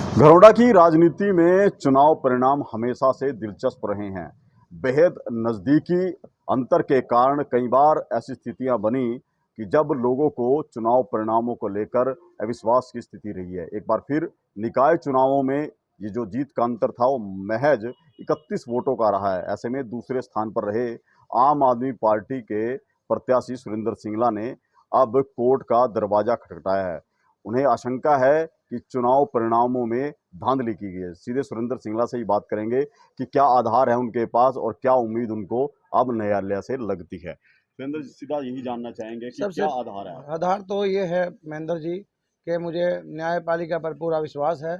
घरौंडा की राजनीति में चुनाव परिणाम हमेशा से दिलचस्प रहे हैं। बेहद नज़दीकी अंतर के कारण कई बार ऐसी स्थितियां बनी कि जब लोगों को चुनाव परिणामों को लेकर अविश्वास की स्थिति रही है। एक बार फिर निकाय चुनावों में ये जो जीत का अंतर था वो महज 31 वोटों का रहा है। ऐसे में दूसरे स्थान पर रहे आम आदमी पार्टी के प्रत्याशी सुरेंद्र सिंगला ने अब कोर्ट का दरवाजा खटखटाया है। उन्हें आशंका है कि चुनाव परिणामों में धांधली की गई है। सीधे सुरेंद्र सिंगला से ही बात करेंगे कि क्या आधार है उनके पास और क्या उम्मीद उनको अब न्यायालय से लगती है। सुरेंद्र जी, सीधा यही जानना चाहेंगे कि सबसे क्या आधार है? आधार तो ये है महेंद्र जी कि मुझे न्यायपालिका पर पूरा विश्वास है,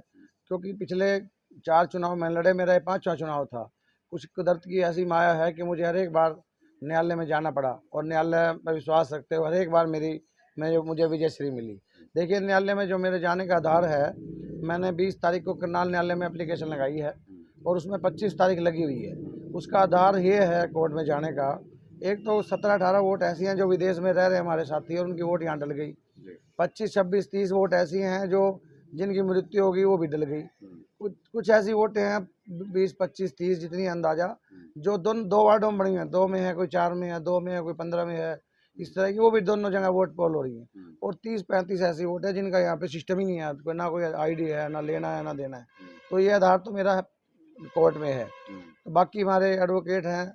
क्योंकि पिछले 4 चुनाव में लड़े, मेरा ये 5वां चुनाव था। कुछ कुदरत की ऐसी माया है कि मुझे हर एक बार न्यायालय में जाना पड़ा और न्यायालय पर विश्वास रखते हुए हर एक बार मुझे विजयश्री मिली। देखिए, न्यायालय में जो मेरे जाने का आधार है, मैंने 20 तारीख को करनाल न्यायालय में एप्लीकेशन लगाई है और उसमें 25 तारीख लगी हुई है। उसका आधार ये है कोर्ट में जाने का, एक तो 17-18 वोट ऐसी हैं जो विदेश में रह रहे हमारे साथी और उनकी वोट यहाँ डल गई। 25, 26, 30 वोट ऐसी हैं जो जिनकी मृत्यु होगी वो भी डल गई। कुछ ऐसी वोटें हैं 20, 25, 30 जितनी अंदाजा जो दो वार्डों में बड़ी हैं, 2 में है, कोई 4 में है, 2 में है, कोई 15 में है, इस तरह की वो भी दोनों जगह वोट पोल हो रही हैं। और 30-35 ऐसी वोट है जिनका यहाँ पे सिस्टम ही नहीं है, कोई ना कोई आईडी है, ना लेना है ना देना है। तो ये आधार तो मेरा कोर्ट में है। तो बाकी हमारे एडवोकेट हैं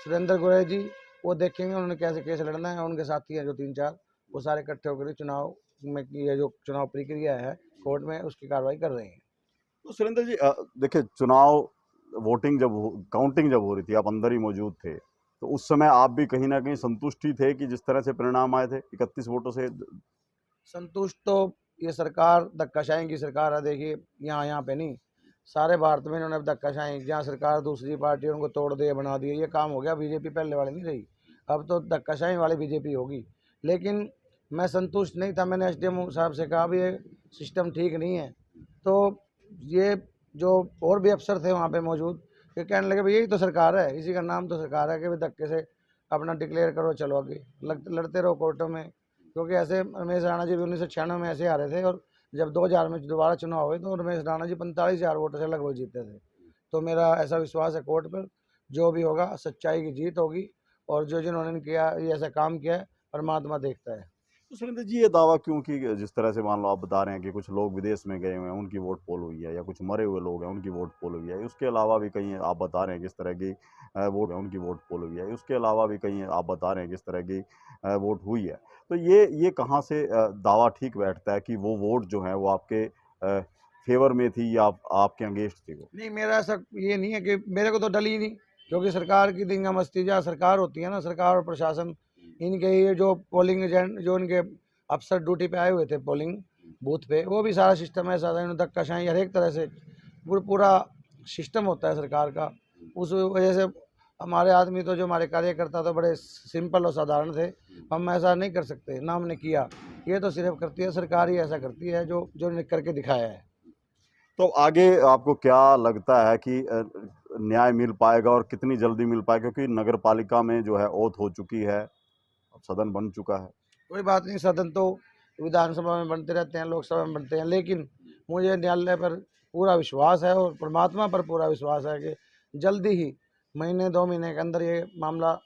सुरेंद्र गोयल जी, वो देखेंगे उन्होंने कैसे केस लड़ना है। उनके साथी हैं जो 3-4, वो सारे इकट्ठे होकर चुनाव में की ये जो चुनाव प्रक्रिया है कोर्ट में उसकी कार्रवाई कर रहे हैं। तो सुरेंद्र जी, देखिए, चुनाव वोटिंग काउंटिंग जब हो रही थी, आप अंदर ही मौजूद थे, तो उस समय आप भी कहीं ना कहीं संतुष्ट ही थे कि जिस तरह से परिणाम आए थे 31 वोटों से? संतुष्ट तो ये सरकार धक्काशाही की सरकार है। देखिए, यहाँ पे नहीं, सारे भारत में इन्होंने धक्काशाही, जहाँ सरकार दूसरी पार्टी उनको तोड़ दे बना दिए, ये काम हो गया। बीजेपी पहले वाली नहीं रही, अब तो धक्काशाही वाली बीजेपी होगी। लेकिन मैं संतुष्ट नहीं था। मैंने एसडीएम साहब से कहा भी ये सिस्टम ठीक नहीं है। तो ये जो और भी अफसर थे वहाँ पे मौजूद, ये कहने लगे भाई यही तो सरकार है, इसी का नाम तो सरकार है कि भाई धक्के से अपना डिक्लेयर करो, चलो आगे लड़ते रहो कोर्टों में। क्योंकि ऐसे रमेश राणा जी भी 1996 में ऐसे हारे थे और जब 2000 में दोबारा चुनाव हुए तो रमेश राणा जी 45,000 वोटों से लगभग जीते थे। तो मेरा ऐसा विश्वास है कोर्ट पर, जो भी होगा सच्चाई की जीत होगी और जो जिन्होंने किया ये ऐसा काम किया है परमात्मा देखता है। तो सुरेंद्र जी, ये दावा क्यों कि जिस तरह से मान लो आप बता रहे हैं कि कुछ लोग विदेश में गए हुए हैं उनकी वोट पोल हुई है, या कुछ मरे हुए लोग हैं उनकी वोट पोल हुई है, उसके अलावा भी कहीं आप बता रहे हैं किस तरह की वोट है उनकी वोट पोल हुई है, उसके अलावा भी कहीं आप बता रहे हैं किस तरह की वोट हुई है, तो ये कहाँ से दावा ठीक बैठता है कि वो वोट जो है वो आपके फेवर में थी या आपके अगेंस्ट थी? वो नहीं, मेरा ऐसा ये नहीं है कि मेरे को तो डली नहीं, क्योंकि सरकार की दंगा मस्ती जहाँ सरकार होती है ना, सरकार और प्रशासन, इनके ये जो पोलिंग एजेंट, जो इनके अफसर ड्यूटी पे आए हुए थे पोलिंग बूथ पे, वो भी सारा सिस्टम है, सारा धक्काशाही हर एक तरह से पूरा सिस्टम होता है सरकार का। उस वजह से हमारे आदमी तो जो हमारे कार्यकर्ता तो बड़े सिंपल और साधारण थे, हम ऐसा नहीं कर सकते ना हमने किया। ये तो सिर्फ करती है सरकार ही, ऐसा करती है जो जो करके दिखाया है। तो आगे आपको क्या लगता है कि न्याय मिल पाएगा और कितनी जल्दी मिल पाएगा, क्योंकि नगर पालिका में जो है ओथ हो चुकी है, अब सदन बन चुका है? कोई बात नहीं, सदन तो विधानसभा में बनते रहते हैं, लोकसभा में बनते हैं, लेकिन मुझे न्यायालय पर पूरा विश्वास है और परमात्मा पर पूरा विश्वास है कि जल्दी ही महीने 2 महीने के अंदर ये मामला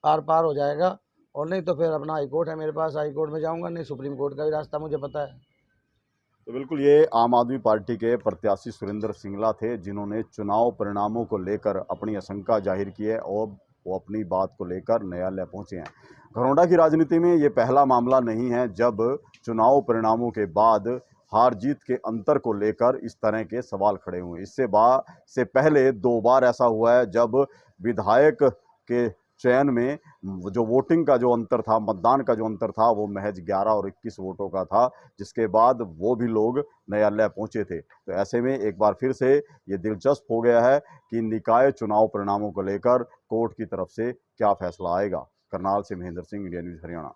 आर पार हो जाएगा। और नहीं तो फिर अपना हाई कोर्ट है मेरे पास, हाई कोर्ट में जाऊंगा, नहीं सुप्रीम कोर्ट का भी रास्ता मुझे पता है। तो बिल्कुल, ये आम आदमी पार्टी के प्रत्याशी सुरेंद्र सिंगला थे, जिन्होंने चुनाव परिणामों को लेकर अपनी आशंका जाहिर की है और वो अपनी बात को लेकर न्यायालय पहुंचे हैं। घरौंडा की राजनीति में ये पहला मामला नहीं है जब चुनाव परिणामों के बाद हार जीत के अंतर को लेकर इस तरह के सवाल खड़े हुए। इससे पहले 2 बार ऐसा हुआ है जब विधायक के चयन में जो वोटिंग का जो अंतर था, मतदान का जो अंतर था, वो महज 11 और 21 वोटों का था, जिसके बाद वो भी लोग न्यायालय पहुंचे थे। तो ऐसे में एक बार फिर से ये दिलचस्प हो गया है कि निकाय चुनाव परिणामों को लेकर कोर्ट की तरफ से क्या फैसला आएगा। करनाल से महेंद्र सिंह, इंडिया न्यूज़ हरियाणा।